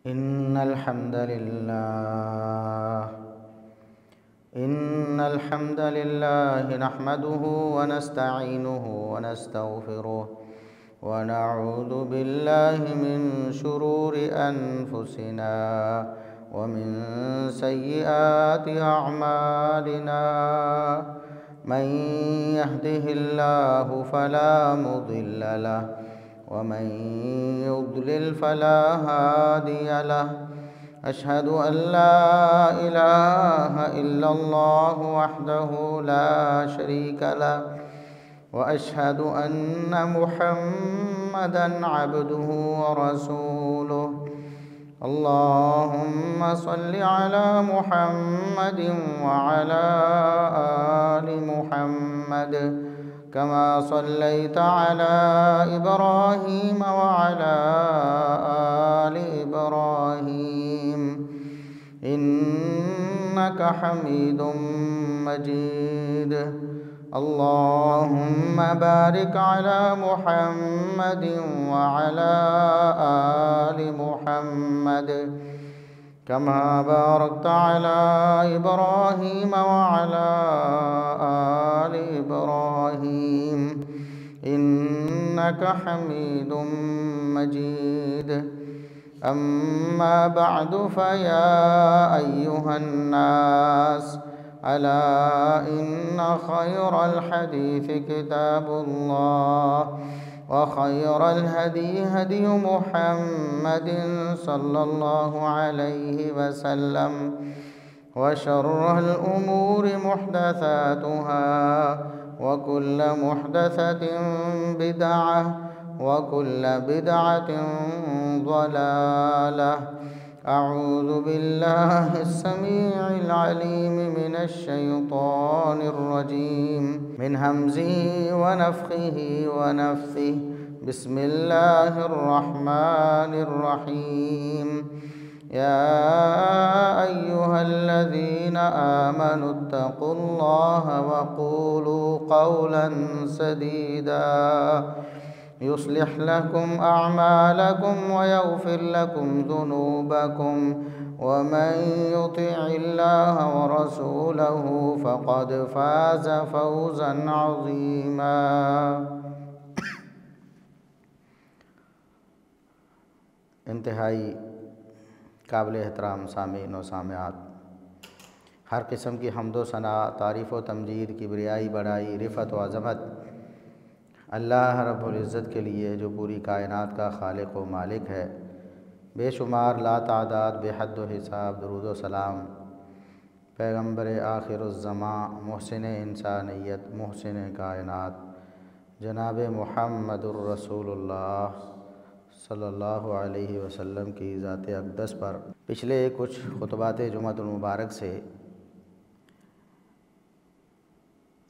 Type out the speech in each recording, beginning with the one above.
इन्नल हम्दलिल्लाह नहमदुहु व नस्तईनुहु व नस्तगफिरुह व नऊज़ु बिल्लाहि मिन शुरूरि अनफुसिना व मिन सय्यिआति अअमालिना मन यहदिहिल्लाहु फला मुदिल्ल लहु व मन युद्लिल फला हादिय लहु। अशहदु अल्ला इलाहा इल्लल्लाहु वहदहु ला शरीक लहु व अशहदु अन्न मुहम्मदन अब्दुहु व रसूलुहु। अल्लाहुम्मा सल्लि अला मुहम्मदिन व अला आलि मुहम्मद कमा सल्लैता अला इब्राहीम व अला आलि इब्राहीम इन्नका हमीदुम मजीद। अल्लाहुम्मा बारिक अला मुहम्मदिन व अला आलि मुहम्मद कमा बारकता अला इब्राहीम व अला आलि इब्राहीम इन्नका हमीदुम मजीद। अम्मा बअदु फया अय्युहन नास अला इन्न खैरल हदीस किताबुल्लाह व खैरल हदी हदी मुहम्मदिन सल्लल्लाहु अलैहि वसल्लम व शर्रल उमूरि मुहदसातुहा व कुल्ल मुहदसतिन बिदअह व कुल्ल बिदअतिन ज़लालह। अऊज़ु बिल्लाहिस समीइल अलीम मिनश शैतानिर रजीम मिन हम्ज़िही व नफ़्ख़िही व नफ़्सिही। बिस्मिल्लाहिर रहमानिर रहीम। या अय्युहल्लज़ीना आमनुत्तक़ुल्लाह व क़ूलू क़ौलन सदीदा युस्लिह लकुम अअमालकुम व यग़फ़िर लकुम ज़ुनूबकुम व मन युतिइल्लाह व रसूलहु फ़क़द फ़ाज़ फ़ौज़न अज़ीमा। इंतहाई काबिल एहतराम सामीन व सामिआत, हर किस्म की हम्द व सना, तारीफ़ व तमजीद, किबरियाई, बड़ाई, रिफ़त व अज़मत अल्लाह रब्बुल इज़्ज़त के लिए जो पूरी कायनात का खालिक व मालिक है। बेशुमार ला तादाद बेहद व हिसाब दुरूद व सलाम पैगम्बर आखिरुज़्ज़मां मुहसिन इंसानियत मुहसिन कायनात जनाब मुहम्मदुर रसूलुल्लाह सल्लल्लाहु अलैहि वसल्लम की ज़ात अक़दस पर पिछले कुछ खुतबात जुमअतुल मुबारक से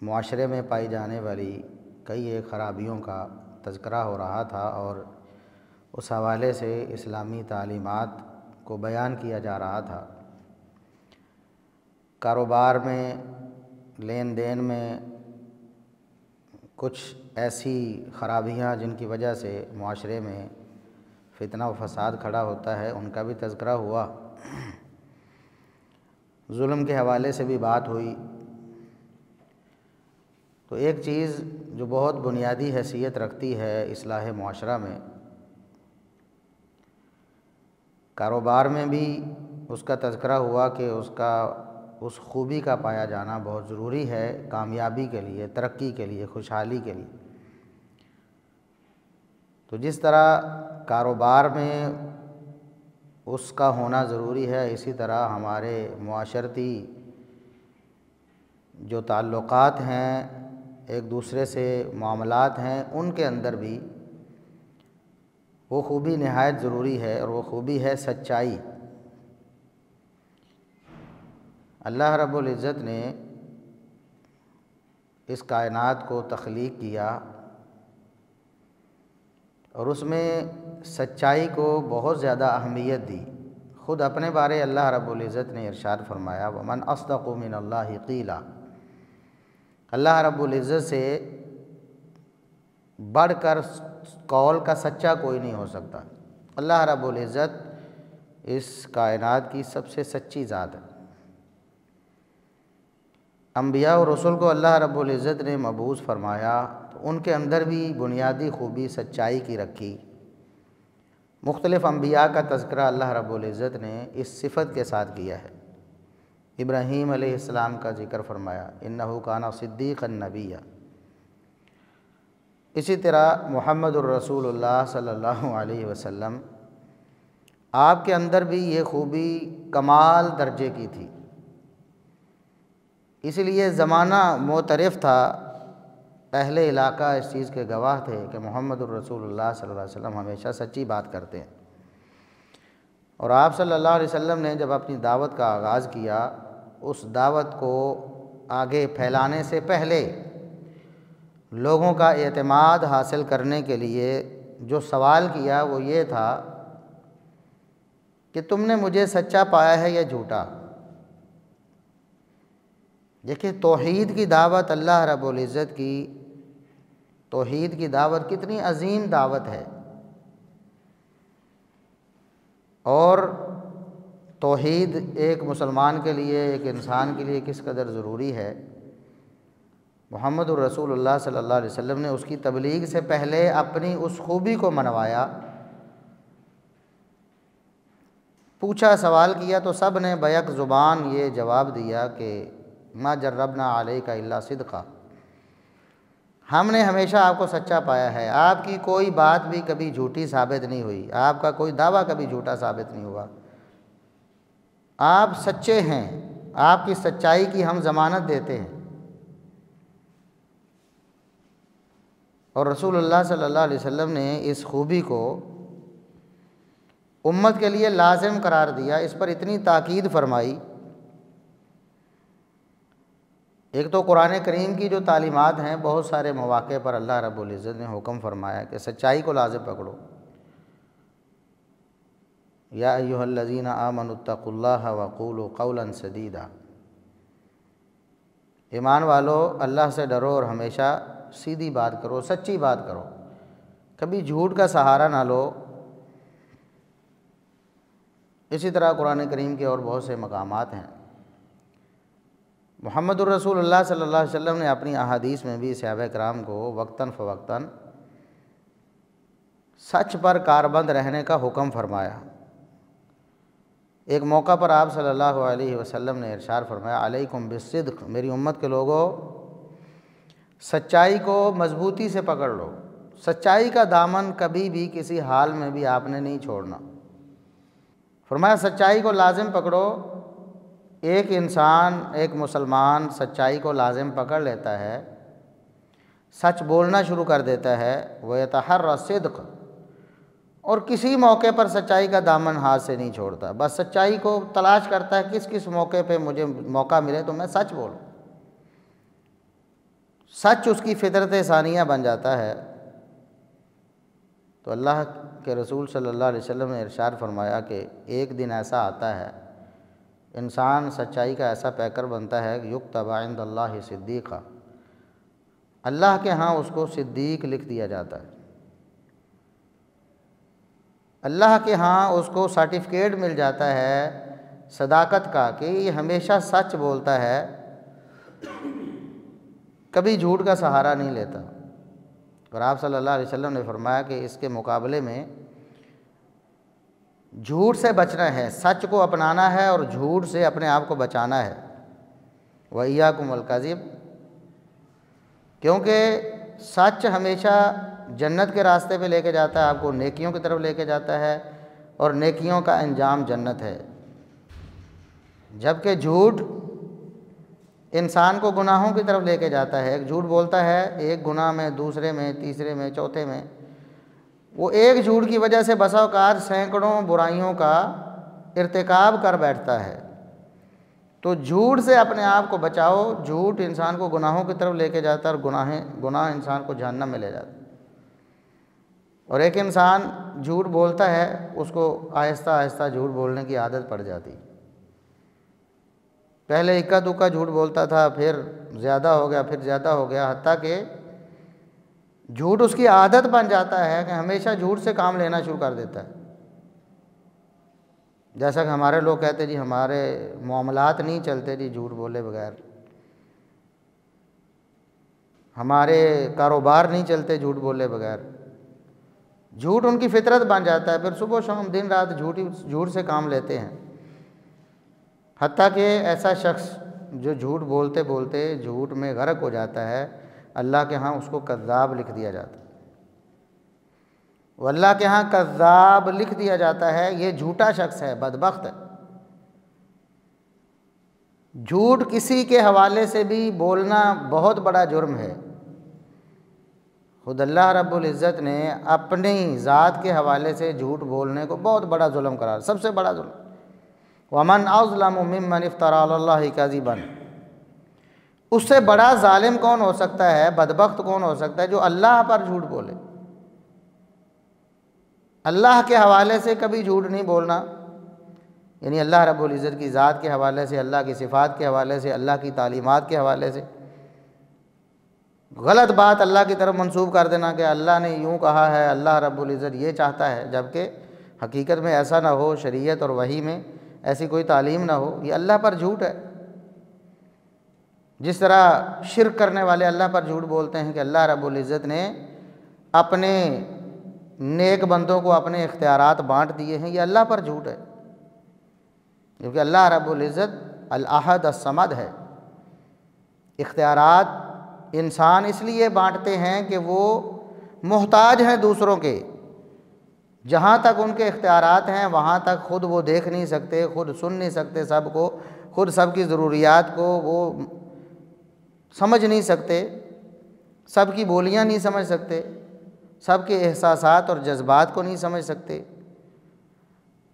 मुआशरे में पाई जाने वाली कई एक ख़राबियों का तज़किरा हो रहा था और उस हवाले से इस्लामी तालीमात को बयान किया जा रहा था। कारोबार में, लेन देन में कुछ ऐसी ख़राबियाँ जिनकी वजह से मुआशरे में फितना व फ़साद खड़ा होता है, उनका भी तज़किरा हुआ। जुल्म के हवाले से भी बात हुई। तो एक चीज़ जो बहुत बुनियादी हैसियत रखती है इस्लाह मुआशरा में, कारोबार में भी उसका तज़किरा हुआ कि उसका उस खूबी का पाया जाना बहुत ज़रूरी है कामयाबी के लिए, तरक्की के लिए, खुशहाली के लिए। तो जिस तरह कारोबार में उसका होना ज़रूरी है, इसी तरह हमारे मुआशरती जो ताल्लुक़ात हैं, एक दूसरे से मामलात हैं, उनके अंदर भी वो खूबी नहायत ज़रूरी है और वो खूबी है सच्चाई। अल्लाह रब्बुल इज़्ज़त ने इस कायनात को तख्लीक़ किया और उसमें सच्चाई को बहुत ज़्यादा अहमियत दी। ख़ुद अपने बारे अल्लाह रब्बुल इज़्ज़त ने इरशाद फरमाया, वमन अस्दक़ु मिनल्लाहि क़ीला। अल्लाह रब्बुल इज़्ज़त से बढ़कर कौल का सच्चा कोई नहीं हो सकता। अल्लाह रब्बुल इज़्ज़त इस कायनात की सबसे सच्ची ज़ात है। अम्बिया और रसूल को अल्लाह रब्बुल इज़्ज़त ने मबूस फरमाया तो उनके अंदर भी बुनियादी खूबी सच्चाई की रखी। मुख्तलिफ़ अम्बिया का तज़किरा अल्लाह रब्बुल इज़्ज़त ने इस सिफ़त के साथ किया है। इब्राहीम अलैहिस्सलाम का ज़िक्र फरमाया, इन्नहु काना सिद्दीक़न नबिय्या। इसी तरह मुहम्मदुर रसूलुल्लाह सल्लल्लाहु अलैहि वसल्लम, आपके अंदर भी ये खूबी कमाल दर्जे की थी। इसलिए ज़माना मोतरफ़ था, अहले इलाका इस चीज़ के गवाह थे कि मुहम्मदुर रसूलुल्लाह सल्लल्लाहु अलैहि वसल्लम हमेशा सच्ची बात करते हैं। और आप सल्लल्लाहु अलैहि वसल्लम ने जब अपनी दावत का आगाज़ किया, उस दावत को आगे फैलाने से पहले लोगों का एतमाद हासिल करने के लिए जो सवाल किया वो ये था कि तुमने मुझे सच्चा पाया है या झूठा। देखिए, तौहीद की दावत, अल्लाह रब्बुल इज़्ज़त की तौहीद की दावत कितनी अजीम दावत है। और तौहीद एक मुसलमान के लिए, एक इंसान के लिए किस कदर ज़रूरी है। मुहम्मदुर रसूलुल्लाह सल्लल्लाहु अलैहि वसल्लम ने उसकी तबलीग से पहले अपनी उस खूबी को मनवाया। पूछा, सवाल किया तो सब ने बैक ज़ुबान ये जवाब दिया कि मा जर्रबना अलैका इल्ला सिद्क़ा, हमने हमेशा आपको सच्चा पाया है, आपकी कोई बात भी कभी झूठी साबित नहीं हुई, आपका कोई दावा कभी झूठा साबित नहीं हुआ, आप सच्चे हैं, आपकी सच्चाई की हम ज़मानत देते हैं। और रसूलुल्लाह सल्लल्लाहु अलैहि वसल्लम ने इस खूबी को उम्मत के लिए लाजिम करार दिया, इस पर इतनी ताकीद फरमाई। एक तो कुरान करीम की जो तालीमात हैं, बहुत सारे मौक़े पर अल्लाह रब्बुल इज़्ज़त ने हुक्म फरमाया कि सच्चाई को लाज़िम पकड़ो। या अय्युहल्लज़ीना आमनुत्तक़ुल्लाह वक़ूलू क़ौलन सदीदा, ईमान वालो अल्लाह से डरो और हमेशा सीधी बात करो, सच्ची बात करो, कभी झूठ का सहारा ना लो। इसी तरह कुरान करीम के और बहुत से मकामात हैं। मुहम्मदुर रसूलुल्लाह सल्लल्लाहु अलैहि वसल्लम ने अपनी अहादीस में भी सहाबा किराम को वक्तन फ़वक्तन सच पर कारबंद रहने का हुक्म फरमाया। एक मौका पर आप सल्लल्लाहु अलैहि वसल्लम ने इरशाद फरमाया, अलैकुम बिस्सिद्क़, मेरी उम्मत के लोगों सच्चाई को मज़बूती से पकड़ लो, सच्चाई का दामन कभी भी किसी हाल में भी आपने नहीं छोड़ना। फरमाया सच्चाई को लाजिम पकड़ो। एक इंसान, एक मुसलमान सच्चाई को लाजिम पकड़ लेता है, सच बोलना शुरू कर देता है, वह यतहर्रा सिद्क़, और किसी मौके पर सच्चाई का दामन हाथ से नहीं छोड़ता, बस सच्चाई को तलाश करता है, किस किस मौके पे मुझे मौका मिले तो मैं सच बोलूं। सच उसकी फितरत सानिया बन जाता है। तो अल्लाह के रसूल सल्लल्लाहु अलैहि वसल्लम ने इरशाद फरमाया कि एक दिन ऐसा आता है, इंसान सच्चाई का ऐसा पैकर बनता है कि युक्तबा इंदल्लाहि सिद्दीक़ा, अल्लाह के यहाँ उसको सिद्दीक़ लिख दिया जाता है। अल्लाह के यहाँ उसको सर्टिफिकेट मिल जाता है सदाकत का कि ये हमेशा सच बोलता है, कभी झूठ का सहारा नहीं लेता। और आप सल्लल्लाहु अलैहि वसल्लम ने फरमाया कि इसके मुकाबले में झूठ से बचना है, सच को अपनाना है और झूठ से अपने आप को बचाना है। व इय्याकुमुल कज़िब, क्योंकि सच हमेशा जन्नत के रास्ते पे लेके जाता है, आपको नेकियों की तरफ लेके जाता है और नेकियों का अंजाम जन्नत है। जबकि झूठ इंसान को गुनाहों की तरफ लेके जाता है। एक झूठ बोलता है, एक गुनाह में, दूसरे में, तीसरे में, चौथे में, वो एक झूठ की वजह से बसा औकात सैकड़ों बुराइयों का इर्तिकाब कर बैठता है। तो झूठ से अपने आप को बचाओ। झूठ इंसान को गुनाहों की तरफ लेके जाता है और गुनाह इंसान को जहन्नम में ले जाता है। और एक इंसान झूठ बोलता है, उसको आहिस्ता आहिस्ता झूठ बोलने की आदत पड़ जाती। पहले इक्का दुक्का झूठ बोलता था, फिर ज़्यादा हो गया, फिर ज़्यादा हो गया, हत्ता कि झूठ उसकी आदत बन जाता है कि हमेशा झूठ से काम लेना शुरू कर देता है। जैसा कि हमारे लोग कहते जी हमारे मामलात नहीं चलते जी झूठ बोले बगैर, हमारे कारोबार नहीं चलते झूठ बोले बगैर। झूठ उनकी फितरत बन जाता है, फिर सुबह शाम दिन रात झूठ से काम लेते हैं। हत्ता कि ऐसा शख्स जो झूठ बोलते बोलते झूठ में गर्क हो जाता है, अल्लाह के यहाँ उसको कज़्ज़ाब लिख दिया जाता है। अल्लाह के यहाँ कज़्ज़ाब लिख दिया जाता है, ये झूठा शख्स है, बदबख्त है। झूठ किसी के हवाले से भी बोलना बहुत बड़ा जुर्म है। खुद अल्लाह रब्बुल इज़्ज़त ने अपनी ज़ात के हवाले से झूठ बोलने को बहुत बड़ा जुल्म करार, सबसे बड़ा जुल्म। वमन अज़लमु मिम्मन इफ्तरा अलल्लाहि कज़िबन, उससे बड़ा जालिम कौन हो सकता है, बदबख्त कौन हो सकता है जो अल्लाह पर झूठ बोले। अल्लाह के हवाले से कभी झूठ नहीं बोलना, यानी अल्लाह रब्बुल इज़्ज़त की ज़ात के हवाले से, अल्लाह की सिफ़ात के हवाले से, अल्लाह की तालीमात के हवाले से गलत बात अल्लाह की तरफ मंसूब कर देना कि अल्लाह ने यूँ कहा है, अल्लाह रब्बुल इज़्ज़त ये चाहता है, जबकि हकीकत में ऐसा ना हो, शरीयत और वही में ऐसी कोई तालीम ना हो, ये अल्लाह पर झूठ है। जिस तरह शिर्क करने वाले अल्लाह पर झूठ बोलते हैं कि अल्लाह रब्बुल इज़्ज़त ने अपने नेक बंदों को अपने इख्तियारात बांट दिए हैं, ये अल्लाह पर झूठ है। क्योंकि अल्लाह रब्बुल इज़्ज़त अल अहद अस-समद है। इख्तियारात इंसान इसलिए बांटते हैं कि वो मोहताज हैं दूसरों के, जहाँ तक उनके इख्तियारात हैं वहाँ तक खुद वो देख नहीं सकते, खुद सुन नहीं सकते सबको, खुद सबकी ज़रूरियात को वो समझ नहीं सकते, सबकी बोलियाँ नहीं समझ सकते, सबके एहसासात और जज्बात को नहीं समझ सकते।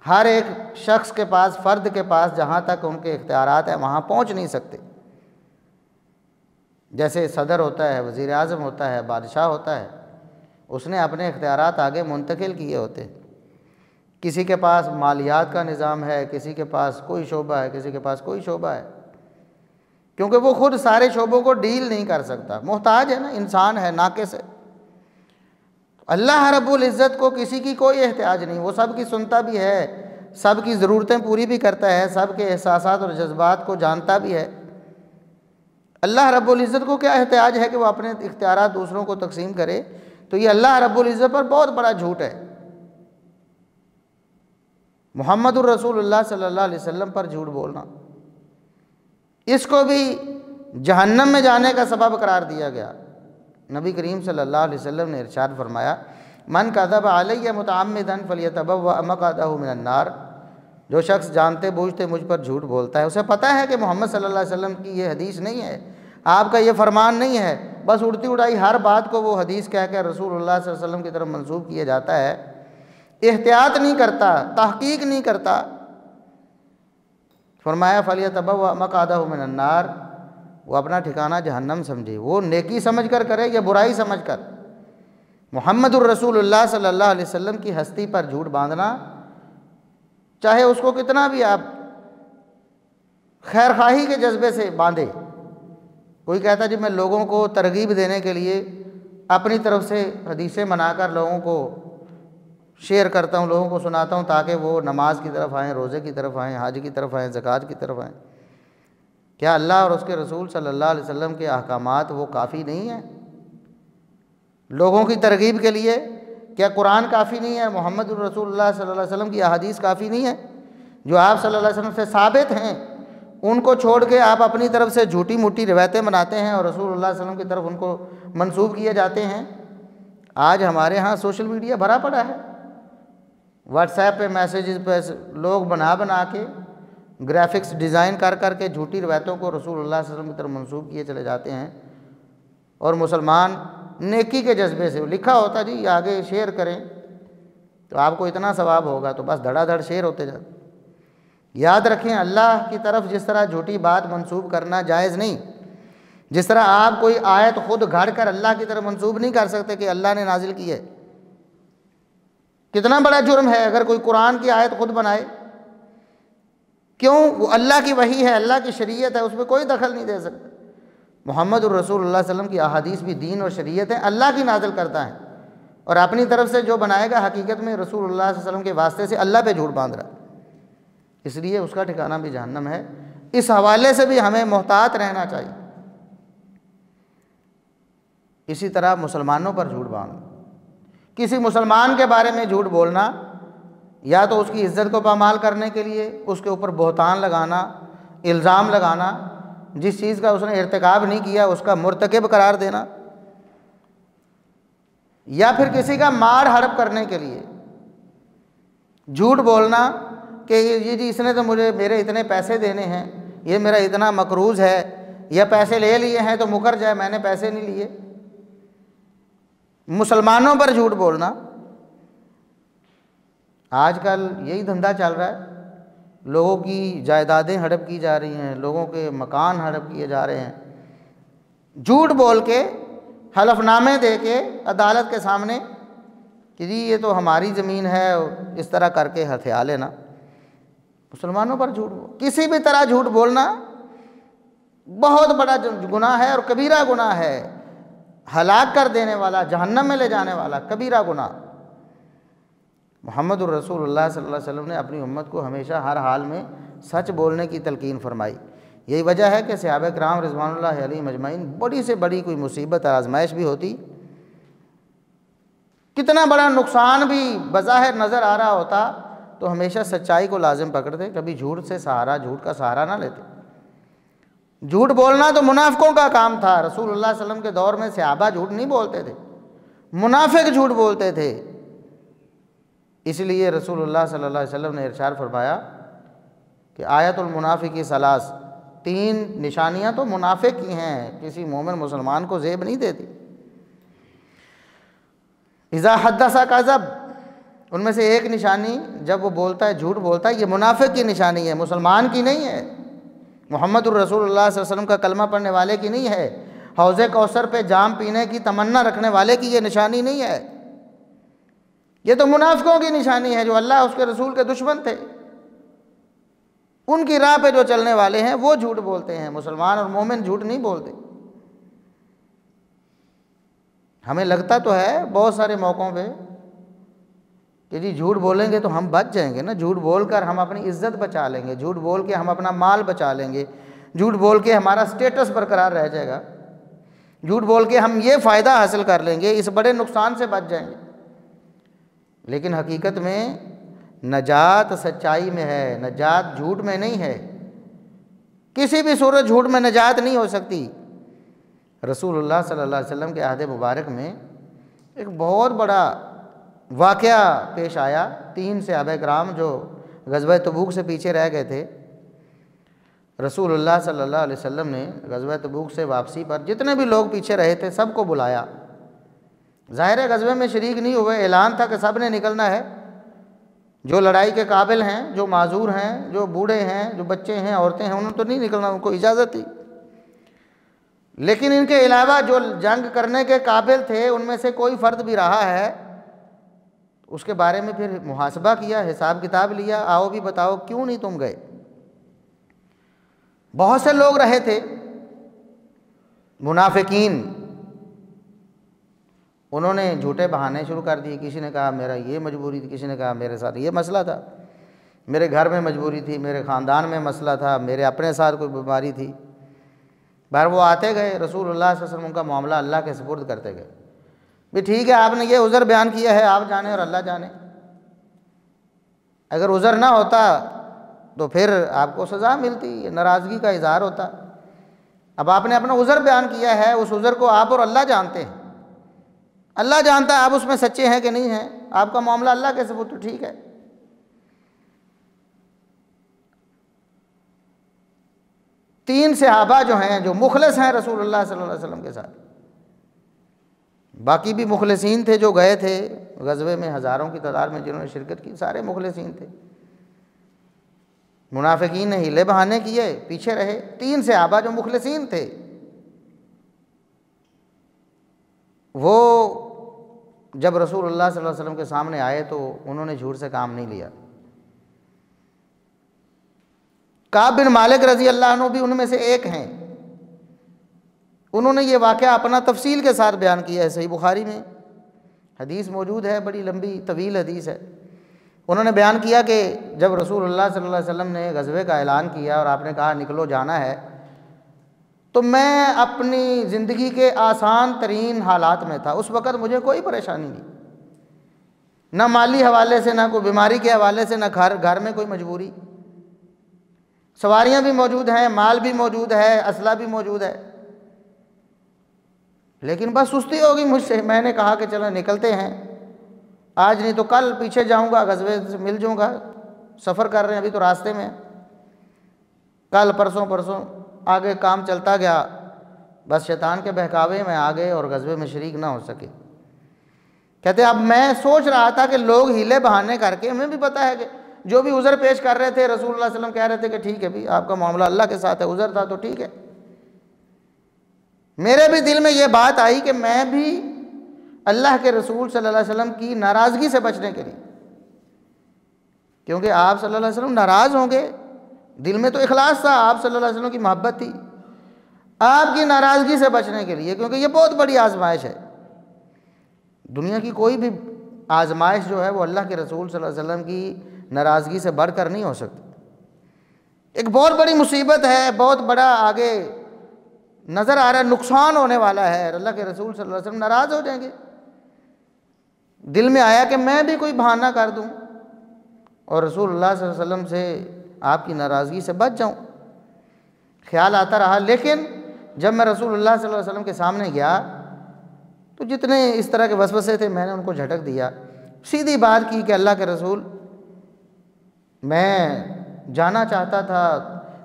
हर एक शख्स के पास, फ़र्द के पास जहाँ तक उनके इख्तियारात हैं वहाँ पहुँच नहीं सकते। जैसे सदर होता है, वज़ीर आज़म होता है, बादशाह होता है, उसने अपने इख्तियारात आगे मुंतकिल किए होते हैं। किसी के पास मालियात का निज़ाम है, किसी के पास कोई शोबा है, किसी के पास कोई शोबा है, क्योंकि वो खुद सारे शोबों को डील नहीं कर सकता, मोहताज है ना, इंसान है, नाक़िस है। अल्लाह रब्बुल इज़्ज़त को किसी की कोई एहतियाज नहीं, वो सब की सुनता भी है, सब की ज़रूरतें पूरी भी करता है, सब के एहसासात और जज्बात को जानता भी है। अल्लाह रब्बुल इज़्ज़त को क्या एहतियाज है कि वो अपने इख्तियारात दूसरों को तकसीम करे। तो ये अल्लाह रब्बुल इज़्ज़त पर बहुत बड़ा झूठ है। मुहम्मदुर रसूलुल्लाह सल्लल्लाहु अलैहि वसल्लम पर झूठ बोलना, इसको भी जहन्नम में जाने का सबब करार दिया गया। नबी करीम सल्लल्लाहु अलैहि वसल्लम ने इरशाद फरमाया, मन कज़ब अलैया मुतअम्मिदन फलियतबव्वा मक़अदहु मिनन नार, जो शख्स जानते बूझते मुझ पर झूठ बोलता है, उसे पता है कि मोहम्मद सल्लल्लाहु अलैहि वसल्लम की ये हदीस नहीं है, आपका ये फरमान नहीं है, बस उड़ती उड़ाई हर बात को वो हदीस कह कर रसूलुल्लाह सल्लल्लाहु अलैहि वसल्लम की तरफ मंसूब किया जाता है, एहतियात नहीं करता, तहकीक नहीं करता। फरमाया फलियतबव्वा मक़अदहु मिनन नार, वो अपना ठिकाना जहन्नम समझे, वो नेकी समझ कर करे या बुराई समझ कर। मुहम्मदुर रसूलुल्लाह सल्लल्लाहु अलैहि वसल्लम की हस्ती पर झूठ बांधना, चाहे उसको कितना भी आप खैरखाही के जज्बे से बांधे। कोई कहता जी मैं लोगों को तरगीब देने के लिए अपनी तरफ से हदीसें बनाकर लोगों को शेयर करता हूँ, लोगों को सुनाता हूँ ताकि वो नमाज की तरफ आएँ, रोज़े की तरफ आएँ, हज की तरफ आएँ, ज़कात की तरफ आएँ। क्या अल्लाह और उसके रसूल सल्लल्लाहु अलैहि वसल्लम के अहकामात वो काफ़ी नहीं है लोगों की तरगीब के लिए? क्या कुरान काफ़ी नहीं है? मोहम्मद रसूलुल्लाह सल्लल्लाहु अलैहि वसल्लम की अहादीस काफ़ी नहीं है? जो आप सल्लल्लाहु अलैहि वसल्लम से साबित हैं, उनको छोड़ के आप अपनी तरफ से झूठी मूठी रिवायतें बनाते हैं और रसूलुल्लाह सल्लल्लाहु अलैहि वसल्लम की तरफ उनको मंसूब किए जाते हैं। आज हमारे यहाँ सोशल मीडिया भरा पड़ा है, व्हाट्सएप पे मैसेजेस पे लोग बना बना के ग्राफिक्स डिज़ाइन कर कर के झूठी रिवायतों को रसूलुल्लाह सल्लल्लाहु अलैहि वसल्लम की तरफ मंसूब किए चले जाते हैं। और मुसलमान नेकी के जज्बे से लिखा होता जी आगे शेयर करें तो आपको इतना सवाब होगा, तो बस धड़ाधड़ शेयर होते जाते। याद रखें, अल्लाह की तरफ जिस तरह झूठी बात मंसूब करना जायज़ नहीं, जिस तरह आप कोई आयत खुद घड़ कर अल्लाह की तरफ मंसूब नहीं कर सकते कि अल्लाह ने नाजिल की है। कितना बड़ा जुर्म है अगर कोई कुरान की आयत खुद बनाए। क्यों? वो अल्लाह की वही है, अल्लाह की शरीयत है, उसमें कोई दखल नहीं दे सकता। मोहम्मद रसूलुल्लाह सल्लल्लाहु अलैहि वसल्लम की अहादीस भी दीन और शरीयत है, अल्लाह की नाजिल करता है, और अपनी तरफ से जो बनाएगा हकीकत में रसूलुल्लाह सल्लल्लाहु अलैहि वसल्लम के वास्ते से अल्लाह पे झूठ बांध रहा है। इसलिए उसका ठिकाना भी जहन्नम है। इस हवाले से भी हमें मोहतात रहना चाहिए। इसी तरह मुसलमानों पर झूठ बांधना, किसी मुसलमान के बारे में झूठ बोलना, या तो उसकी इज्जत को पामाल करने के लिए उसके ऊपर बहतान लगाना, इल्ज़ाम लगाना, जिस चीज़ का उसने इर्तिकाब नहीं किया उसका मुर्तकिब करार देना, या फिर किसी का मार हड़प करने के लिए झूठ बोलना कि ये जी इसने तो मुझे मेरे इतने पैसे देने हैं, ये मेरा इतना मकरूज़ है, या पैसे ले लिए हैं तो मुकर जाए, मैंने पैसे नहीं लिए। मुसलमानों पर झूठ बोलना आजकल यही धंधा चल रहा है। लोगों की जायदादें हड़प की जा रही हैं, लोगों के मकान हड़प किए जा रहे हैं, झूठ बोल के हलफनामे दे के अदालत के सामने कि जी ये तो हमारी ज़मीन है, इस तरह करके हथिया लेना। मुसलमानों पर झूठ, किसी भी तरह झूठ बोलना बहुत बड़ा गुनाह है और कबीरा गुनाह है, हलाक कर देने वाला, जहन्नम में ले जाने वाला कबीरा गुनाह। मोहम्मद रसूलुल्लाह सल्लल्लाहु अलैहि वसल्लम ने अपनी उम्मत को हमेशा हर हाल में सच बोलने की तलकीन फरमाई। यही वजह है कि सहाबा किराम रिज़वानुल्लाह अलैहिम अजमईन बड़ी से बड़ी कोई मुसीबत और आजमाइश भी होती, कितना बड़ा नुकसान भी बज़ाहिर नज़र आ रहा होता, तो हमेशा सच्चाई को लाजिम पकड़ते, कभी झूठ से सहारा, झूठ का सहारा ना लेते। झूठ बोलना तो मुनाफिकों का काम था। रसूलुल्लाह सल्लल्लाहु अलैहि वसल्लम के दौर में सहाबा झूठ नहीं बोलते थे, मुनाफिक झूठ बोलते थे। इसलिए रसूलुल्लाह सल्लल्लाहु अलैहि वसल्लम ने इरशाद फरमाया कि आयतुल मुनाफिकी सलास, 3 निशानियां तो मुनाफिक की हैं, किसी मोमिन मुसलमान को ज़ेब नहीं देती। इज़ा हद्दसा कज़ब, उनमें से एक निशानी जब वो बोलता है, झूठ बोलता है, ये मुनाफिक की निशानी है, मुसलमान की नहीं है, मुहम्मदुर रसूलुल्लाह सल्लल्लाहु अलैहि वसल्लम का कलमा पढ़ने वाले की नहीं है, हौज़े कौसर पे जाम पीने की तमन्ना रखने वाले की ये निशानी नहीं है। ये तो मुनाफिकों की निशानी है, जो अल्लाह उसके रसूल के दुश्मन थे, उनकी राह पे जो चलने वाले हैं वो झूठ बोलते हैं। मुसलमान और मोमिन झूठ नहीं बोलते। हमें लगता तो है बहुत सारे मौक़ों पे कि जी झूठ बोलेंगे तो हम बच जाएंगे ना, झूठ बोलकर हम अपनी इज्जत बचा लेंगे, झूठ बोल के हम अपना माल बचा लेंगे, झूठ बोल के हमारा स्टेटस बरकरार रह जाएगा, झूठ बोल के हम ये फ़ायदा हासिल कर लेंगे, इस बड़े नुकसान से बच जाएंगे। लेकिन हकीकत में नजात सच्चाई में है, नजात झूठ में नहीं है। किसी भी सूरत झूठ में नजात नहीं हो सकती। रसूलुल्लाह सल्लल्लाहु अलैहि वसल्लम के अहद मुबारक में एक बहुत बड़ा वाक़या पेश आया। 3 सहाबा किराम जो ग़ज़वा तबूक से पीछे रह गए थे, रसूलुल्लाह सल्लल्लाहु अलैहि वसल्लम ने ग़ज़वा तबूक से वापसी पर जितने भी लोग पीछे रहे थे सबको बुलाया। ज़ाहिर है ग़ज़वे में शरीक नहीं हुए, ऐलान था कि सब ने निकलना है, जो लड़ाई के काबिल हैं, जो माजूर हैं, जो बूढ़े हैं, जो बच्चे हैं, औरतें हैं, उन्होंने तो नहीं निकलना, उनको इजाज़त थी। लेकिन इनके अलावा जो जंग करने के काबिल थे उनमें से कोई फ़र्द भी रहा है, उसके बारे में फिर मुहासबा किया, हिसाब किताब लिया, आओ भी बताओ क्यों नहीं तुम गए। बहुत से लोग रहे थे मुनाफिकीन, उन्होंने झूठे बहाने शुरू कर दिए। किसी ने कहा मेरा ये मजबूरी थी, किसी ने कहा मेरे साथ ये मसला था, मेरे घर में मजबूरी थी, मेरे ख़ानदान में मसला था, मेरे अपने साथ कोई बीमारी थी। बाहर वो आते गए, रसूलुल्लाह सल्लल्लाहु अलैहि वसल्लम का मामला अल्लाह के सुपुर्द करते गए। भी ठीक है, आपने ये उज़र बयान किया है, आप जाने और अल्लाह जाने। अगर उज़र ना होता तो फिर आपको सज़ा मिलती, नाराज़गी का इज़हार होता। अब आपने अपना उज़र बयान किया है, उस उज़र को आप और अल्लाह जानते हैं, अल्लाह जानता है आप उसमें सच्चे हैं कि नहीं हैं, आपका मामला अल्लाह के सबूत, तो ठीक है। तीन सहाबा जो हैं, जो मुखलिस हैं रसूलुल्लाह सल्लल्लाहु अलैहि वसल्लम के साथ, बाकी भी मुखलिसीन थे जो गए थे ग़ज़वे में, हज़ारों की तादाद में जिन्होंने शिरकत की, सारे मुखलिसीन थे। मुनाफिकीन ने हीले बहाने किए, पीछे रहे। 3 सहाबा जो मुखलिसीन थे, वो जब रसूलुल्लाह सल्लल्लाहु अलैहि वसल्लम के सामने आए तो उन्होंने झूठ से काम नहीं लिया। काब बिन मालिक रज़ी अल्लाह अन्हु भी उनमें से एक हैं। उन्होंने ये वाक़या अपना तफसील के साथ बयान किया है, सही बुखारी में हदीस मौजूद है, बड़ी लंबी तवील हदीस है। उन्होंने बयान किया कि जब रसूलुल्लाह सल्लल्लाहु अलैहि वसल्लम ने गज़वे का ऐलान किया और आपने कहा निकलो जाना है, तो मैं अपनी ज़िंदगी के आसान तरीन हालात में था। उस वक़्त मुझे कोई परेशानी नहीं, ना माली हवाले से, ना कोई बीमारी के हवाले से, ना घर में कोई मजबूरी। सवारियाँ भी मौजूद हैं, माल भी मौजूद है, असला भी मौजूद है, लेकिन बस सुस्ती होगी मुझसे। मैंने कहा कि चलो निकलते हैं, आज नहीं तो कल पीछे जाऊंगा, गज़वे से मिल जाऊंगा। सफ़र कर रहे हैं, अभी तो रास्ते में, कल परसों आगे काम चलता गया। बस शैतान के बहकावे में आ गए और गज़वे में शरीक ना हो सके। कहते अब मैं सोच रहा था कि लोग हीले बहाने करके, हमें भी पता है कि जो भी उज़र पेश कर रहे थे, रसूलुल्लाह सल्लल्लाहु अलैहि वसल्लम कह रहे थे कि ठीक है भाई, आपका मामला अल्लाह के साथ है, उज़र था तो ठीक है। मेरे भी दिल में ये बात आई कि मैं भी अल्लाह के रसूल सल्लल्लाहु अलैहि वसल्लम की नाराज़गी से बचने के लिए, क्योंकि आप सल्लल्लाहु अलैहि वसल्लम नाराज़ होंगे, दिल में तो इखलास था, आप सल्लल्लाहु अलैहि वसल्लम की मोहब्बत थी, आपकी नाराज़गी से बचने के लिए, क्योंकि ये बहुत बड़ी आजमाइश है। दुनिया की कोई भी आजमाइश जो है वो अल्लाह के रसूल सल्लल्लाहु अलैहि वसल्लम की नाराज़गी से बढ़कर नहीं हो सकती। एक बहुत बड़ी मुसीबत है, बहुत बड़ा आगे नज़र आ रहा है, नुकसान होने वाला है, अल्लाह के रसूल सल्लल्लाहु अलैहि वसल्लम नाराज़ हो जाएंगे। दिल में आया कि मैं भी कोई बहाना कर दूं और रसूलुल्लाह सल्लल्लाहु अलैहि वसल्लम से आपकी नाराज़गी से बच जाऊं। ख्याल आता रहा, लेकिन जब मैं रसूलुल्लाह सल्लल्लाहु अलैहि वसल्लम के सामने गया तो जितने इस तरह के वसवसे थे मैंने उनको झटक दिया। सीधी बात की कि अल्लाह के रसूल, मैं जाना चाहता था,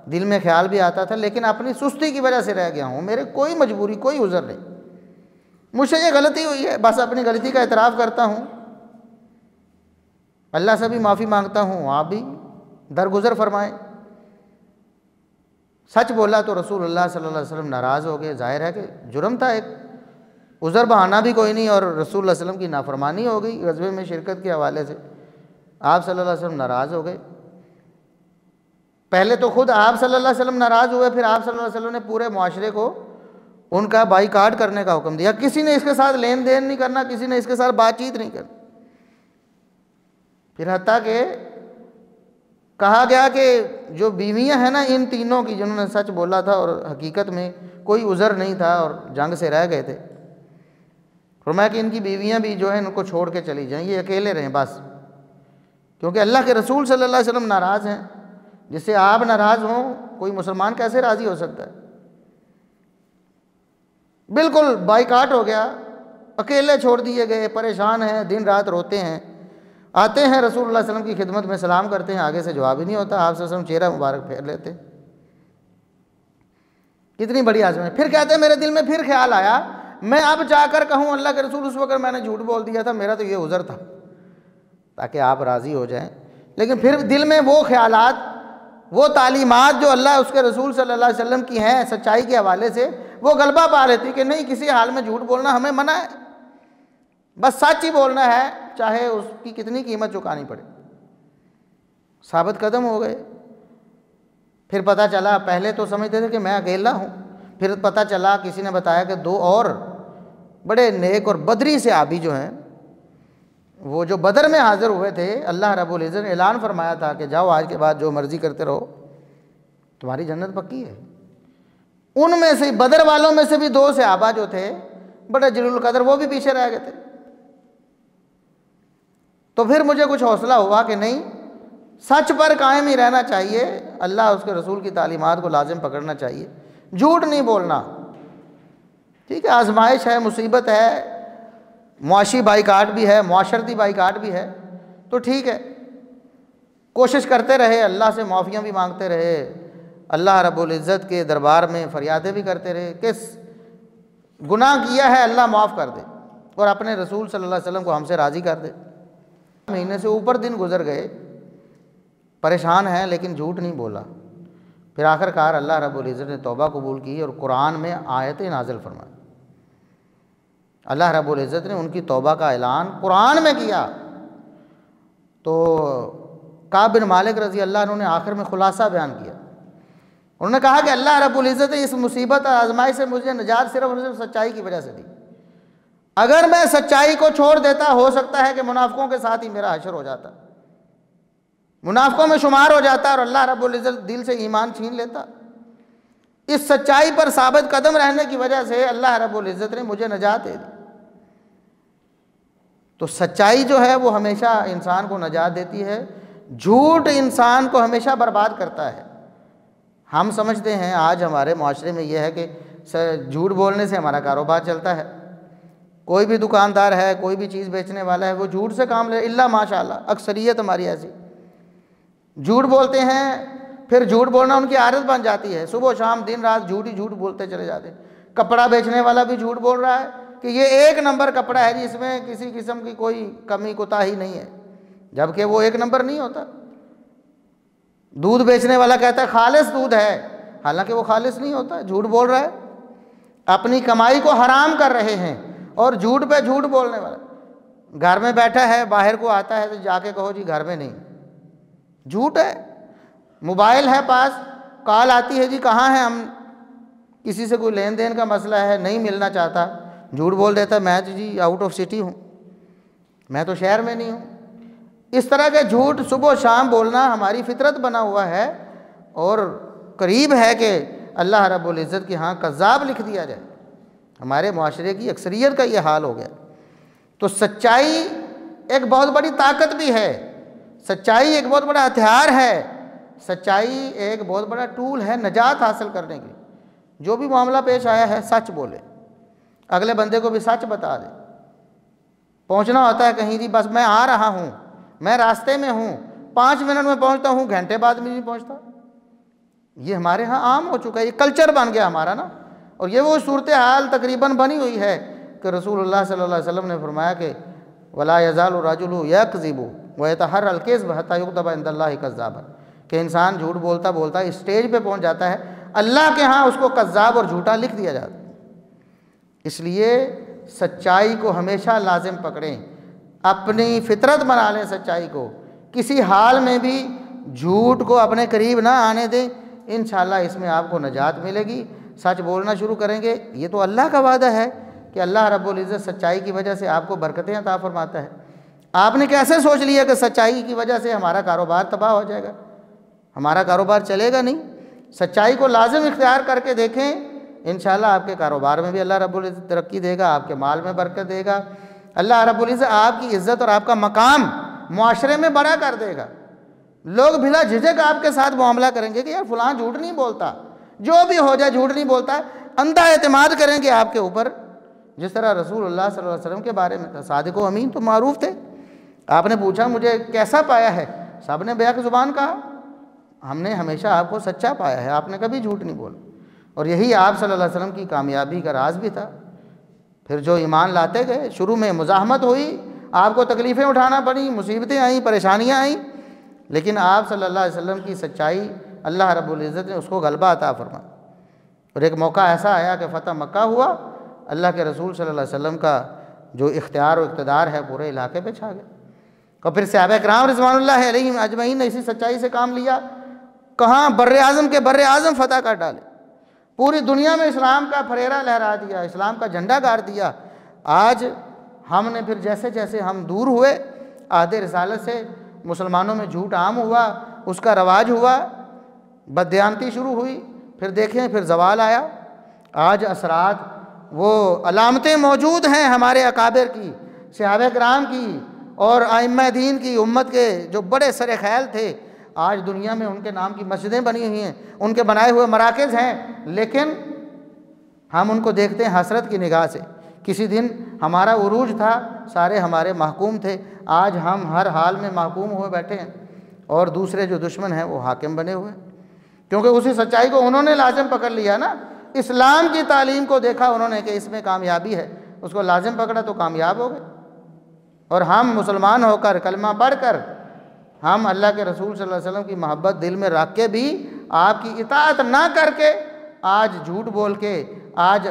दिल में ख्याल भी आता था, लेकिन अपनी सुस्ती की वजह से रह गया हूँ, मेरे कोई मजबूरी, कोई उज़र नहीं, मुझसे ये गलती हुई है, बस अपनी गलती का एतराफ़ करता हूँ, अल्लाह से भी माफ़ी मांगता हूँ, आप भी दरगुज़र फरमाएं। सच बोला तो रसूलुल्लाह सल्लल्लाहु अलैहि वसल्लम नाराज़ हो गए। ज़ाहिर है कि जुर्म था, एक उज़र बहाना भी कोई नहीं और रसूलुल्लाह सल्लल्लाहु अलैहि वसल्लम की नाफरमानी हो गई गज़वे में शिरकत के हवाले से। आप सल्लल्लाहु अलैहि वसल्लम नाराज़ हो गए। पहले तो खुद आप सल्लल्लाहु अलैहि वसल्लम नाराज़ हुए, फिर आप सल्लल्लाहु अलैहि वसल्लम ने पूरे मुआशरे को उनका बाईकाट करने का हुक्म दिया। किसी ने इसके साथ लेन देन नहीं करना, किसी ने इसके साथ बातचीत नहीं करनी। फिर हत्ता कि कहा गया कि जो बीवियां हैं ना इन तीनों की, जिन्होंने सच बोला था और हकीकत में कोई उज़र नहीं था और जंग से रह गए थे, फरमाया कि इनकी बीवियां भी जो है इनको छोड़ के चली जाएं, ये अकेले रहें बस, क्योंकि अल्लाह के रसूल सल्लल्लाहु अलैहि वसल्लम नाराज़ हैं। जिससे आप नाराज़ हों, कोई मुसलमान कैसे राज़ी हो सकता है। बिल्कुल बाईकाट हो गया, अकेले छोड़ दिए गए, परेशान हैं, दिन रात रोते हैं। आते हैं रसूलुल्लाह सल्लल्लाहु अलैहि वसल्लम की खिदमत में, सलाम करते हैं, आगे से जवाब ही नहीं होता, आप सल्लल्लाहु अलैहि वसल्लम चेहरा मुबारक फेर लेते। कितनी बड़ी आज़माइश। फिर कहते हैं मेरे दिल में फिर ख्याल आया, मैं अब जाकर कहूँ अल्लाह के रसूल, उस वक्त मैंने झूठ बोल दिया था, मेरा तो ये उज़र था, ताकि आप राज़ी हो जाएं। लेकिन फिर दिल में वो ख्यालात, वो तालीमात जो अल्लाह उसके रसूल सल्लल्लाहु अलैहि वसल्लम की हैं सच्चाई के हवाले से, वो गलबा पा लेती कि नहीं, किसी हाल में झूठ बोलना हमें मना है, बस सच ही बोलना है, चाहे उसकी कितनी कीमत चुकानी पड़े। साबित कदम हो गए। फिर पता चला, पहले तो समझते थे कि मैं अकेला हूँ, फिर पता चला, किसी ने बताया कि दो और बड़े नेक और बदरी से आबी जो हैं, वो जो बदर में हाज़िर हुए थे, अल्लाह रब्बुल इज़्ज़त ने ऐलान फरमाया था कि जाओ आज के बाद जो मर्ज़ी करते रहो, तुम्हारी जन्नत पक्की है। उनमें से, बदर वालों में से भी दो सहाबा जो थे बड़े जलील कदर, वो भी पीछे रह गए थे। तो फिर मुझे कुछ हौसला हुआ कि नहीं, सच पर कायम ही रहना चाहिए, अल्लाह उसके रसूल की तालीमात को लाजिम पकड़ना चाहिए, झूठ नहीं बोलना। ठीक है, आजमाइश है, मुसीबत है, मुआशी बाईकाट भी है, मुआशरती बाईकाट भी है, तो ठीक है, कोशिश करते रहे, अल्लाह से माफ़ियाँ भी मांगते रहे, अल्लाह रब्बुल इज़्ज़त के दरबार में फरियादें भी करते रहे, किस गुनाह किया है अल्लाह माफ़ कर दे और अपने रसूल सल्लल्लाहु अलैहि वसल्लम को हमसे राज़ी कर दे। महीने से ऊपर दिन गुजर गए, परेशान हैं, लेकिन झूठ नहीं बोला। फिर आखिरकार अल्लाह रब्बुल इज़्ज़त ने तौबा कबूल की और कुरान में आयतें नाज़िल फरमाई। अल्लाह रब्बुल इज़्ज़त ने उनकी तौबा का ऐलान कुरान में किया। तो काब बिन मालिक रज़ी अल्लाह अन्हु ने आखिर में खुलासा बयान किया। उन्होंने कहा कि अल्लाह रब्बुल इज़्ज़त ने इस मुसीबत और आजमाइश से मुझे निजात सिर्फ और सिर्फ सच्चाई की वजह से दी। अगर मैं सच्चाई को छोड़ देता, हो सकता है कि मुनाफिकों के साथ ही मेरा हशर हो जाता। मुनाफिकों में शुमार हो जाता है और अल्लाह रब्बुल इज़्ज़त दिल से ईमान छीन लेता। इस सच्चाई पर साबित कदम रहने की वजह से अल्लाह रब्बुल इज़्ज़त ने मुझे नजात दे दी। तो सच्चाई जो है वो हमेशा इंसान को नजात देती है, झूठ इंसान को हमेशा बर्बाद करता है। हम समझते हैं आज हमारे माशरे में ये है कि झूठ बोलने से हमारा कारोबार चलता है। कोई भी दुकानदार है, कोई भी चीज़ बेचने वाला है, वो झूठ से काम ले, इल्ला माशाअल्लाह अक्सरियत हमारी ऐसी झूठ बोलते हैं। फिर झूठ बोलना उनकी आदत बन जाती है, सुबह शाम दिन रात झूठ ही झूठ बोलते चले जाते हैं। कपड़ा बेचने वाला भी झूठ बोल रहा है कि ये 1 नंबर कपड़ा है जी, इसमें किसी किस्म की कोई कमी कोताही नहीं है, जबकि वो 1 नंबर नहीं होता। दूध बेचने वाला कहता है खालिस दूध है, हालांकि वो खालिस नहीं होता, झूठ बोल रहा है। अपनी कमाई को हराम कर रहे हैं और झूठ पे झूठ बोलने वाला। घर में बैठा है, बाहर को आता है तो जाके कहो जी घर में नहीं, झूठ है। मोबाइल है पास, कॉल आती है जी कहाँ है, हम किसी से कोई लेन देन का मसला है, नहीं मिलना चाहता, झूठ बोल देता है मैं जी आउट ऑफ सिटी हूँ, मैं तो शहर में नहीं हूँ। इस तरह के झूठ सुबह शाम बोलना हमारी फितरत बना हुआ है और करीब है कि अल्लाह रब्बुल इज़्ज़त के यहाँ कज़्ज़ाब लिख दिया जाए। हमारे माशरे की अक्सरियत का ये हाल हो गया। तो सच्चाई एक बहुत बड़ी ताकत भी है, सच्चाई एक बहुत बड़ा हथियार है, सच्चाई एक बहुत बड़ा टूल है नजात हासिल करने के लिए। जो भी मामला पेश आया है सच बोले, अगले बंदे को भी सच बता दे। पहुंचना होता है कहीं जी, बस मैं आ रहा हूं, मैं रास्ते में हूं, 5 मिनट में पहुंचता हूं, घंटे बाद में नहीं पहुंचता। ये हमारे यहाँ आम हो चुका है, ये कल्चर बन गया हमारा ना। और ये वो सूरत हाल तकरीबन बनी हुई है कि रसूलुल्लाह सल्लल्लाहु अलैहि वसल्लम ने फरमाया कि वला यज़ालु रजुलु यकज़िबु व यतहर्रल किज़्ब हत्ता युक्तबा इंदल्लाहि कज़्ज़ाबन, कि इंसान झूठ बोलता बोलता स्टेज पे पहुंच जाता है, अल्लाह के यहाँ उसको कज़्ज़ाब और झूठा लिख दिया जाता है। इसलिए सच्चाई को हमेशा लाजिम पकड़ें, अपनी फितरत बना लें सच्चाई को, किसी हाल में भी झूठ को अपने करीब ना आने दें। इंशाअल्लाह इसमें आपको नजात मिलेगी। सच बोलना शुरू करेंगे, ये तो अल्लाह का वादा है कि अल्लाह रब्बुल इज़्ज़त सच्चाई की वजह से आपको बरकतें अता फरमाता है। आपने कैसे सोच लिया कि सच्चाई की वजह से हमारा कारोबार तबाह हो जाएगा? हमारा कारोबार चलेगा नहीं। सच्चाई को लाजिम इख्तियार करके देखें, इंशाअल्लाह आपके कारोबार में भी अल्लाह रब्बुल इज़्ज़त तरक्की देगा, आपके माल में बरकत देगा। अल्लाह रब्बुल इज़्ज़त आपकी इज़्ज़त और आपका मकाम मुआशरे में बड़ा कर देगा। लोग बिला झिझक आपके साथ मामला करेंगे कि यार फलां झूठ नहीं बोलता, जो भी हो जाए झूठ नहीं बोलता है, अंधा एतमाद करेंगे आपके ऊपर। जिस तरह रसूलुल्लाह सल्लल्लाहु अलैहि वसल्लम के बारे में था, सादिक व अमीन तो मारूफ थे। आपने पूछा मुझे कैसा पाया है, सब ने बेहक ज़ुबान कहा, हमने हमेशा आपको सच्चा पाया है, आपने कभी झूठ नहीं बोला। और यही आप सल्लल्लाहु अलैहि वसल्लम की कामयाबी का राज भी था। फिर जो ईमान लाते गए, शुरू में मुज़ाहमत हुई, आपको तकलीफ़ें उठाना पड़ी, मुसीबतें आई, परेशानियाँ आई, लेकिन आप सल्लल्लाहु अलैहि वसल्लम की सच्चाई अल्लाह रब्बुल इज़्ज़त ने उसको गलबा अता फरमाया। और एक मौका ऐसा आया कि फ़तह मक्का हुआ, अल्लाह के रसूल सल्लल्लाहु अलैहि वसल्लम का जो इख्तियार और इक़्तिदार है पूरे इलाके पे छा गया। और फिर सहाबा किराम रिज़वानुल्लाहि अलैहिम अजमईन ने इसी सच्चाई से काम लिया। कहाँ बर्रे आज़म के बर्रे आज़म फ़तह कर डाले, पूरी दुनिया में इस्लाम का फरेरा लहरा दिया, इस्लाम का झंडा गाड़ दिया। आज हमने फिर जैसे जैसे हम दूर हुए आधे रिसालत से, मुसलमानों में झूठ आम हुआ, उसका रवाज हुआ, बददियानती शुरू हुई, फिर देखें फिर जवाल आया। आज असरात वो अलामतें मौजूद हैं हमारे अकाबिर की, सहाबा किराम की और आइम्मा दीन की, उम्मत के जो बड़े सरे ख़ैल थे, आज दुनिया में उनके नाम की मस्जिदें बनी हुई हैं, उनके बनाए हुए मराकज़ हैं, लेकिन हम उनको देखते हैं हसरत की निगाह से। किसी दिन हमारा उरूज था, सारे हमारे महकूम थे, आज हम हर हाल में महकूम हुए बैठे हैं और दूसरे जो दुश्मन हैं वो हाकिम बने हुए हैं, क्योंकि उसी सच्चाई को उन्होंने लाजिम पकड़ लिया ना। इस्लाम की तालीम को देखा उन्होंने कि इसमें कामयाबी है, उसको लाजिम पकड़ा तो कामयाब हो गए। और हम मुसलमान होकर, कलमा पढ़कर, हम अल्लाह के रसूल सल्लल्लाहु अलैहि वसल्लम की मोहब्बत दिल में रख के भी आपकी इताअत ना करके, आज झूठ बोल के, आज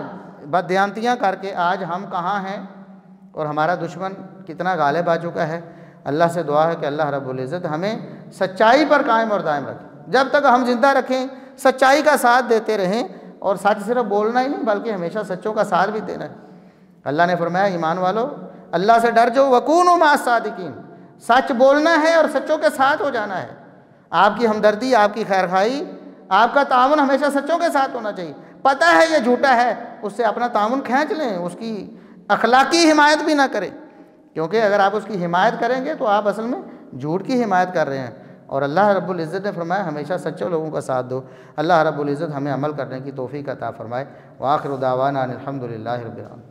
बददियानतियाँ करके, आज हम कहाँ हैं और हमारा दुश्मन कितना गालिब आ चुका है। अल्लाह से दुआ है कि अल्लाह रब्बुल इज़्ज़त हमें सच्चाई पर कायम और दायम रखें। जब तक हम ज़िंदा रखें, सच्चाई का साथ देते रहें, और सच सिर्फ बोलना ही नहीं बल्कि हमेशा सच्चों का साथ भी देना है। अल्लाह ने फरमाया ईमान वालों अल्लाह से डर जो, वकूनु मास सादिकीन, सच बोलना है और सच्चों के साथ हो जाना है। आपकी हमदर्दी, आपकी खैरखाई, आपका ताउन हमेशा सच्चों के साथ होना चाहिए। पता है ये झूठा है, उससे अपना ताउन खींच लें, उसकी अखलाकी हिमायत भी ना करें, क्योंकि अगर आप उसकी हिमायत करेंगे तो आप असल में झूठ की हिमायत कर रहे हैं। और अल्लाह रब्बुल इज़्ज़त ने फरमाया हमेशा सच्चे लोगों का साथ दो। अल्लाह रब्बुल इज़्ज़त हमें अमल करने की तौफ़ीक़ अता फ़रमाए। व आखिरु दावाना अनिल हम्दुलिल्लाहि रब्बिल आलमीन।